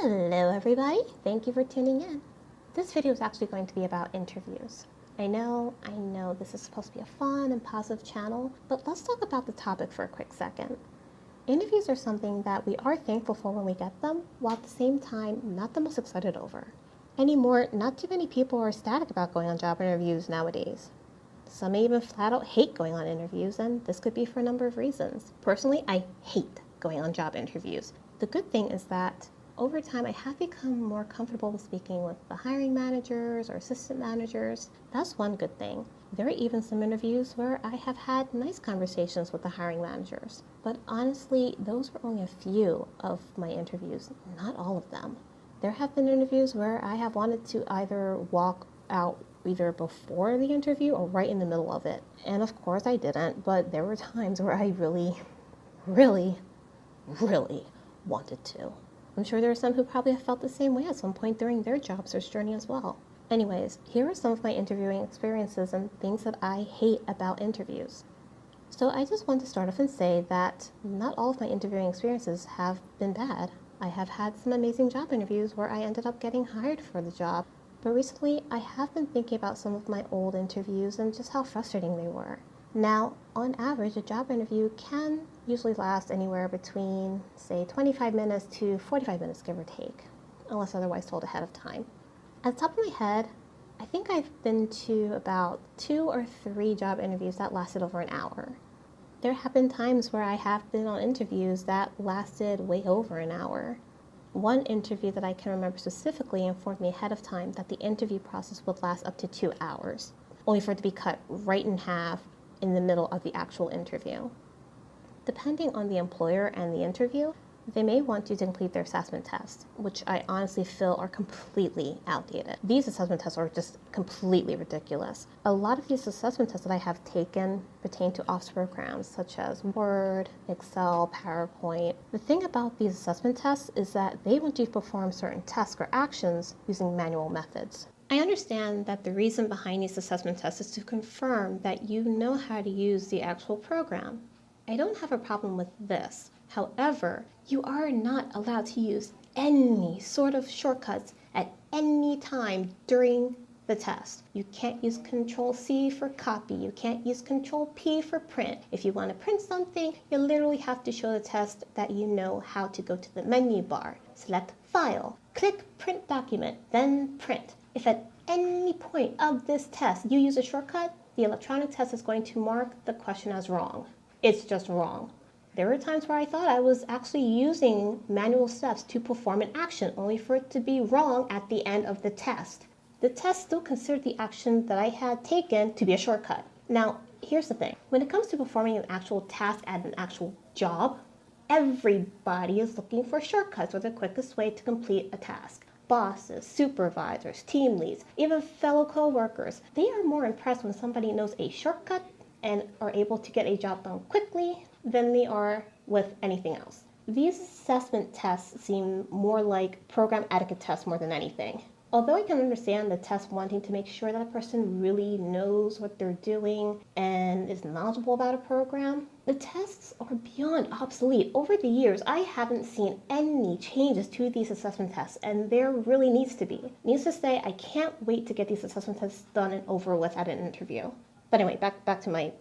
Hello everybody, thank you for tuning in. This video is actually going to be about interviews. I know this is supposed to be a fun and positive channel, but let's talk about the topic for a quick second. Interviews are something that we are thankful for when we get them, while at the same time not the most excited over. Anymore, not too many people are ecstatic about going on job interviews nowadays. Some may even flat out hate going on interviews, and this could be for a number of reasons. Personally, I hate going on job interviews. The good thing is that over time, I have become more comfortable with speaking with the hiring managers or assistant managers. That's one good thing. There are even some interviews where I have had nice conversations with the hiring managers. But honestly, those were only a few of my interviews, not all of them. There have been interviews where I have wanted to either walk out either before the interview or right in the middle of it. And of course I didn't, but there were times where I really wanted to. I'm sure there are some who probably have felt the same way at some point during their job search journey as well. Anyways, here are some of my interviewing experiences and things that I hate about interviews. So I just want to start off and say that not all of my interviewing experiences have been bad. I have had some amazing job interviews where I ended up getting hired for the job. But recently, I have been thinking about some of my old interviews and just how frustrating they were. Now, on average, a job interview can usually last anywhere between, say, 25 minutes to 45 minutes, give or take, unless otherwise told ahead of time. At the top of my head, I think I've been to about 2 or 3 job interviews that lasted over an hour. There have been times where I have been on interviews that lasted way over an hour. One interview that I can remember specifically informed me ahead of time that the interview process would last up to 2 hours, only for it to be cut right in half in the middle of the actual interview. Depending on the employer and the interview, they may want you to complete their assessment tests, which I honestly feel are completely outdated. These assessment tests are just completely ridiculous. A lot of these assessment tests that I have taken pertain to office programs such as Word, Excel, PowerPoint. The thing about these assessment tests is that they want you to perform certain tasks or actions using manual methods. I understand that the reason behind these assessment tests is to confirm that you know how to use the actual program. I don't have a problem with this. However, you are not allowed to use any sort of shortcuts at any time during the test. You can't use Control-C for copy. You can't use Control-P for print. If you want to print something, you literally have to show the test that you know how to go to the menu bar, select File, click Print Document, then Print. If at any point of this test you use a shortcut, the electronic test is going to mark the question as wrong. It's just wrong. There were times where I thought I was actually using manual steps to perform an action, only for it to be wrong at the end of the test. The test still considered the action that I had taken to be a shortcut. Now, here's the thing. When it comes to performing an actual task at an actual job, everybody is looking for shortcuts or the quickest way to complete a task. Bosses, supervisors, team leads, even fellow co-workers, they are more impressed when somebody knows a shortcut and are able to get a job done quickly than they are with anything else. These assessment tests seem more like program etiquette tests more than anything. Although I can understand the test wanting to make sure that a person really knows what they're doing and is knowledgeable about a program, the tests are beyond obsolete. Over the years, I haven't seen any changes to these assessment tests, and there really needs to be. Needless to say, I can't wait to get these assessment tests done and over with at an interview. But anyway, back to my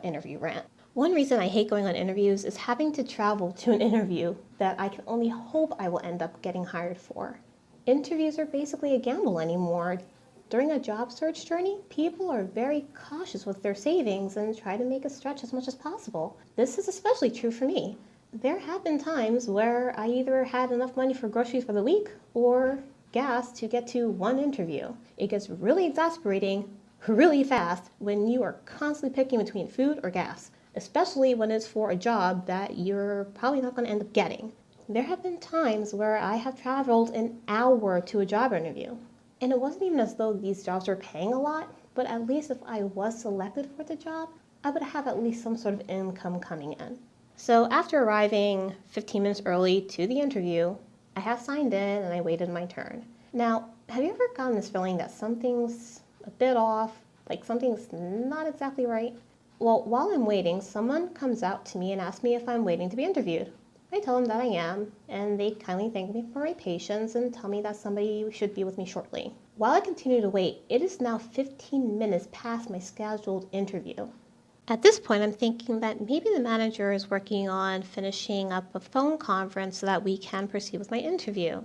interview rant. One reason I hate going on interviews is having to travel to an interview that I can only hope I will end up getting hired for. Interviews are basically a gamble anymore. During a job search journey, people are very cautious with their savings and try to make it stretch as much as possible. This is especially true for me. There have been times where I either had enough money for groceries for the week or gas to get to one interview. It gets really exasperating really fast when you are constantly picking between food or gas, especially when it's for a job that you're probably not going to end up getting. There have been times where I have traveled an hour to a job interview, and it wasn't even as though these jobs were paying a lot, but at least if I was selected for the job, I would have at least some sort of income coming in. So after arriving 15 minutes early to the interview, I have signed in and I waited my turn. Now, have you ever gotten this feeling that something's a bit off, like something's not exactly right? Well, while I'm waiting, someone comes out to me and asks me if I'm waiting to be interviewed. I tell them that I am, and they kindly thank me for my patience and tell me that somebody should be with me shortly. While I continue to wait, it is now 15 minutes past my scheduled interview. At this point, I'm thinking that maybe the manager is working on finishing up a phone conference so that we can proceed with my interview.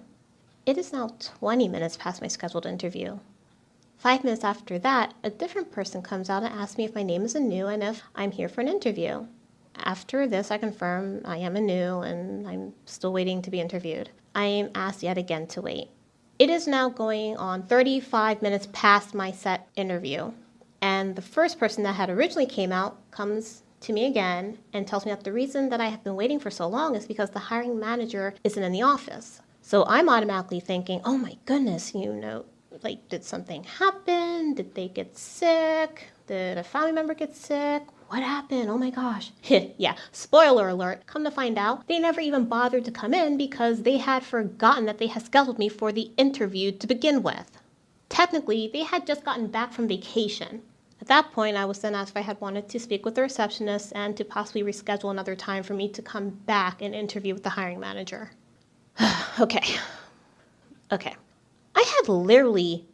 It is now 20 minutes past my scheduled interview. 5 minutes after that, a different person comes out and asks me if my name is Anu and if I'm here for an interview. After this, I confirm I am Anu and I'm still waiting to be interviewed. I am asked yet again to wait. It is now going on 35 minutes past my set interview, and the first person that had originally came out comes to me again and tells me that the reason that I have been waiting for so long is because the hiring manager isn't in the office. So I'm automatically thinking, oh my goodness, like, did something happen? Did they get sick? Did a family member get sick? What happened? Oh my gosh. Yeah, spoiler alert. Come to find out, they never even bothered to come in because they had forgotten that they had scheduled me for the interview to begin with. Technically, they had just gotten back from vacation. At that point, I was then asked if I had wanted to speak with the receptionist and to possibly reschedule another time for me to come back and interview with the hiring manager. Okay. I had literally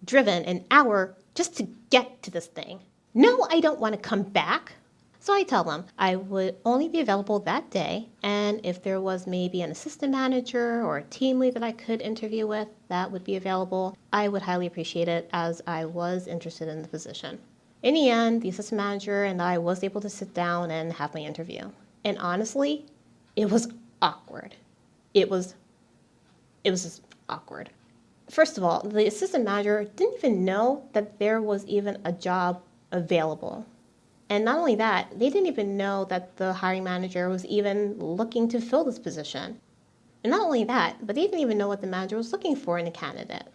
driven an hour just to get to this thing. No, I don't want to come back. So I tell them I would only be available that day, and if there was maybe an assistant manager or a team lead that I could interview with that would be available, I would highly appreciate it as I was interested in the position. In the end, the assistant manager and I was able to sit down and have my interview. And honestly, it was awkward. It was just awkward. First of all, the assistant manager didn't even know that there was even a job available. And not only that, they didn't even know that the hiring manager was even looking to fill this position. And not only that, but they didn't even know what the manager was looking for in a candidate.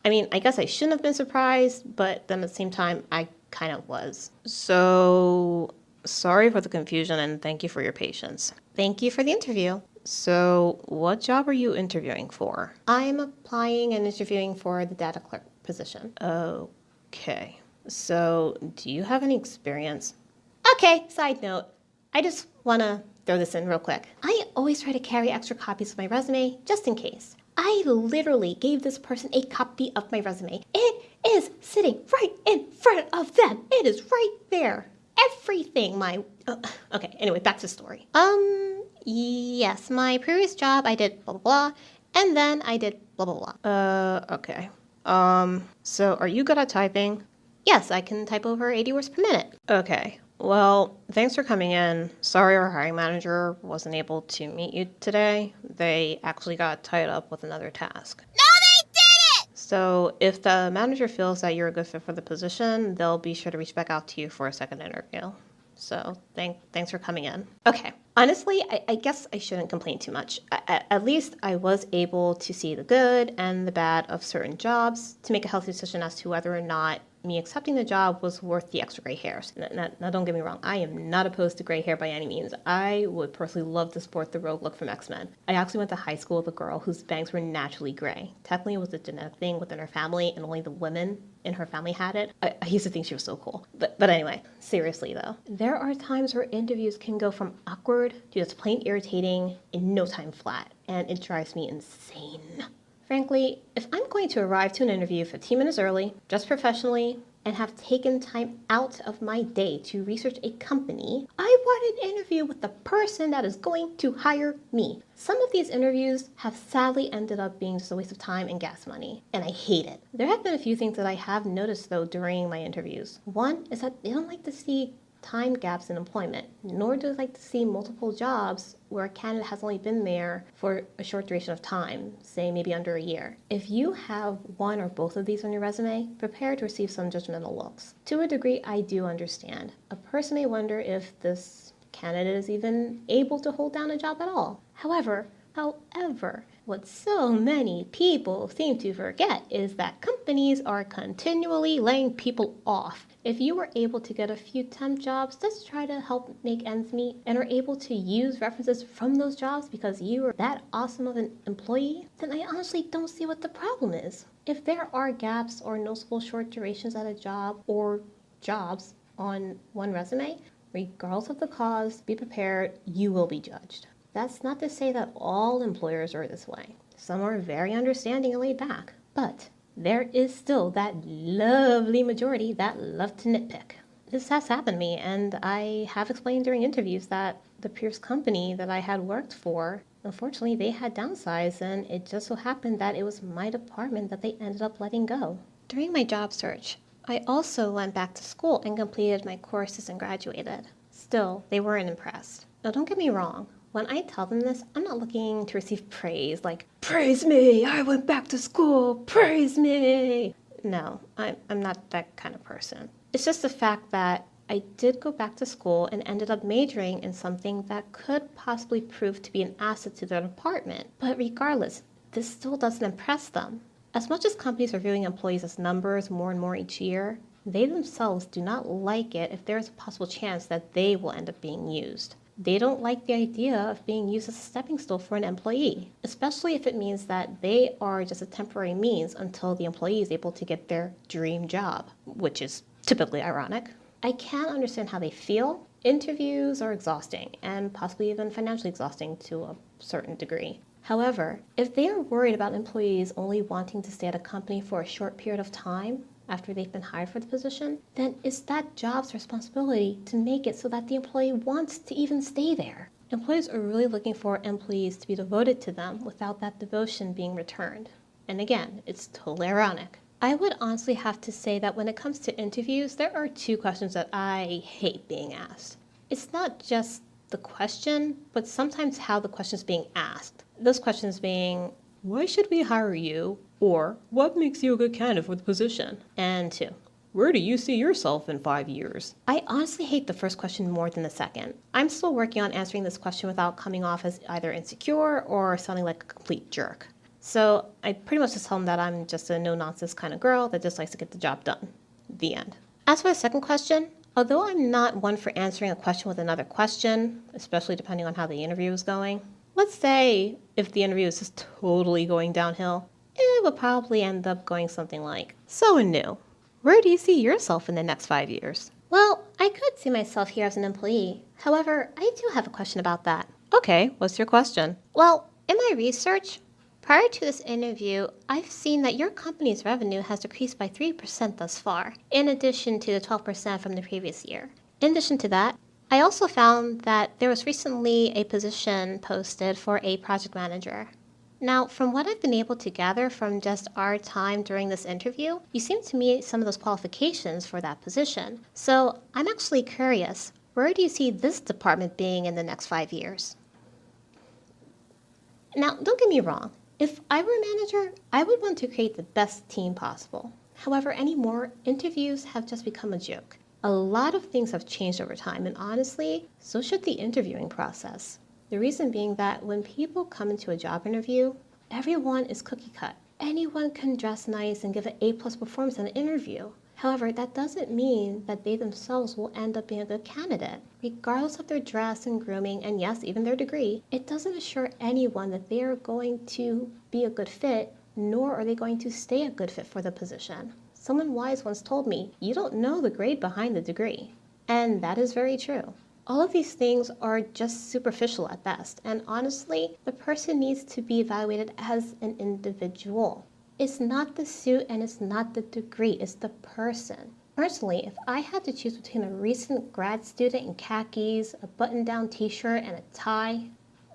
I mean, I guess I shouldn't have been surprised, but then at the same time, I kind of was. So, sorry for the confusion and thank you for your patience. Thank you for the interview. So, what job are you interviewing for? I'm applying and interviewing for the data clerk position. Okay. So, do you have any experience? Okay, side note. I just want to throw this in real quick. I always try to carry extra copies of my resume just in case. I literally gave this person a copy of my resume. It is sitting right in front of them. It is right there. Everything okay, anyway, back to the story. Yes, my previous job I did blah blah blah, and then I did blah blah blah. Okay. So are you good at typing? Yes, I can type over 80 words per minute. Okay. Well, thanks for coming in. Sorry our hiring manager wasn't able to meet you today. They actually got tied up with another task. No, they didn't! So if the manager feels that you're a good fit for the position, they'll be sure to reach back out to you for a second interview. So thanks for coming in. Okay. Honestly, I guess I shouldn't complain too much. At least I was able to see the good and the bad of certain jobs to make a healthy decision as to whether or not me accepting the job was worth the extra gray hairs. Now, don't get me wrong, I am not opposed to gray hair by any means. I would personally love to sport the rogue look from X-Men. I actually went to high school with a girl whose bangs were naturally gray. Technically, it was a genetic thing within her family, and only the women in her family had it. I used to think she was so cool. But anyway, seriously though, there are times where interviews can go from awkward to just plain irritating in no time flat, and it drives me insane. Frankly, if I'm going to arrive to an interview 15 minutes early, dress professionally, and have taken time out of my day to research a company, I want an interview with the person that is going to hire me. Some of these interviews have sadly ended up being just a waste of time and gas money, and I hate it. There have been a few things that I have noticed though during my interviews. One is that they don't like to see time gaps in employment, nor do they like to see multiple jobs where a candidate has only been there for a short duration of time, say maybe under a year. If you have one or both of these on your resume, prepare to receive some judgmental looks. To a degree, I do understand. A person may wonder if this candidate is even able to hold down a job at all. However, what so many people seem to forget is that companies are continually laying people off. If you were able to get a few temp jobs just to try to help make ends meet and are able to use references from those jobs because you are that awesome of an employee, then I honestly don't see what the problem is. If there are gaps or noticeable short durations at a job or jobs on one resume, regardless of the cause, be prepared, you will be judged. That's not to say that all employers are this way. Some are very understanding and laid back. But there is still that lovely majority that love to nitpick. This has happened to me, and I have explained during interviews that the previous company that I had worked for, unfortunately, they had downsized, and it just so happened that it was my department that they ended up letting go. During my job search, I also went back to school and completed my courses and graduated. Still, they weren't impressed. Now, don't get me wrong. When I tell them this, I'm not looking to receive praise like, praise me, I went back to school, praise me. No, I'm not that kind of person. It's just the fact that I did go back to school and ended up majoring in something that could possibly prove to be an asset to their department. But regardless, this still doesn't impress them. As much as companies are viewing employees as numbers more and more each year, they themselves do not like it if there is a possible chance that they will end up being used. They don't like the idea of being used as a stepping stone for an employee, especially if it means that they are just a temporary means until the employee is able to get their dream job, which is typically ironic. I can understand how they feel. Interviews are exhausting and possibly even financially exhausting to a certain degree. However, if they are worried about employees only wanting to stay at a company for a short period of time after they've been hired for the position, then it's that job's responsibility to make it so that the employee wants to even stay there. Employees are really looking for employees to be devoted to them without that devotion being returned. And again, it's totally ironic. I would honestly have to say that when it comes to interviews, there are two questions that I hate being asked. It's not just the question, but sometimes how the question is being asked. Those questions being, why should we hire you? Or, what makes you a good candidate for the position? And two, where do you see yourself in 5 years? I honestly hate the first question more than the second. I'm still working on answering this question without coming off as either insecure or sounding like a complete jerk. So I pretty much just tell them that I'm just a no-nonsense kind of girl that just likes to get the job done. The end. As for the second question, although I'm not one for answering a question with another question, especially depending on how the interview is going, let's say if the interview is just totally going downhill, it would probably end up going something like, so Anu, where do you see yourself in the next 5 years? Well, I could see myself here as an employee. However, I do have a question about that. Okay, what's your question? Well, in my research, prior to this interview, I've seen that your company's revenue has decreased by 3% thus far, in addition to the 12% from the previous year. In addition to that, I also found that there was recently a position posted for a project manager. Now, from what I've been able to gather from just our time during this interview, you seem to meet some of those qualifications for that position. So I'm actually curious, where do you see this department being in the next 5 years? Now, don't get me wrong. If I were a manager, I would want to create the best team possible. However, anymore, interviews have just become a joke. A lot of things have changed over time, and honestly, so should the interviewing process. The reason being that when people come into a job interview, everyone is cookie cut. Anyone can dress nice and give an A+ performance in an interview. However, that doesn't mean that they themselves will end up being a good candidate. Regardless of their dress and grooming, and yes, even their degree, it doesn't assure anyone that they are going to be a good fit, nor are they going to stay a good fit for the position. Someone wise once told me, you don't know the grade behind the degree. And that is very true. All of these things are just superficial at best, and honestly, the person needs to be evaluated as an individual. It's not the suit and it's not the degree, it's the person. Personally, if I had to choose between a recent grad student in khakis, a button-down t-shirt, and a tie,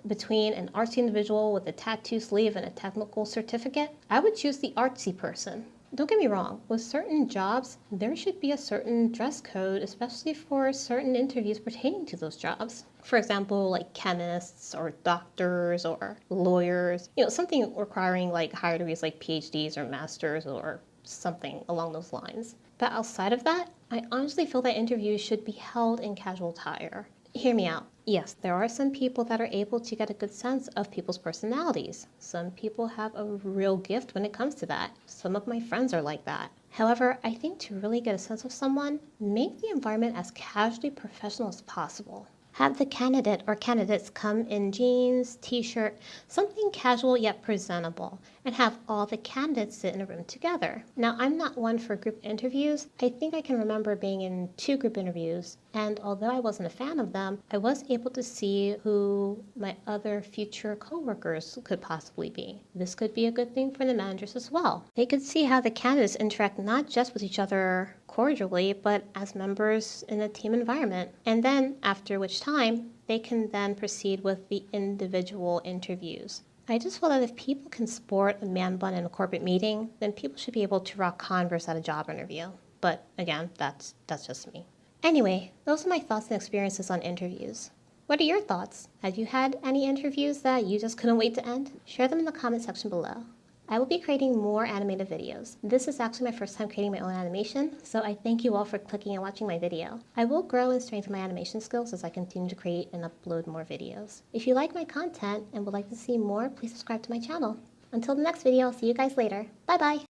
between an artsy individual with a tattoo sleeve and a technical certificate, I would choose the artsy person. Don't get me wrong, with certain jobs, there should be a certain dress code, especially for certain interviews pertaining to those jobs. For example, like chemists or doctors or lawyers, something requiring like higher degrees like PhDs or masters or something along those lines. But outside of that, I honestly feel that interviews should be held in casual attire. Hear me out. Yes, there are some people that are able to get a good sense of people's personalities. Some people have a real gift when it comes to that. Some of my friends are like that. However, I think to really get a sense of someone, make the environment as casually professional as possible. Have the candidate or candidates come in jeans, t-shirt, something casual yet presentable, and have all the candidates sit in a room together. Now, I'm not one for group interviews. I think I can remember being in 2 group interviews, and although I wasn't a fan of them, I was able to see who my other future coworkers could possibly be. This could be a good thing for the managers as well. They could see how the candidates interact not just with each other cordially, but as members in a team environment. And then, after which time, they can then proceed with the individual interviews. I just feel that if people can sport a man bun in a corporate meeting, then people should be able to rock Converse at a job interview. But again, that's just me. Anyway, those are my thoughts and experiences on interviews. What are your thoughts? Have you had any interviews that you just couldn't wait to end? Share them in the comment section below. I will be creating more animated videos. This is actually my first time creating my own animation, so I thank you all for clicking and watching my video. I will grow and strengthen my animation skills as I continue to create and upload more videos. If you like my content and would like to see more, please subscribe to my channel. Until the next video, I'll see you guys later. Bye bye!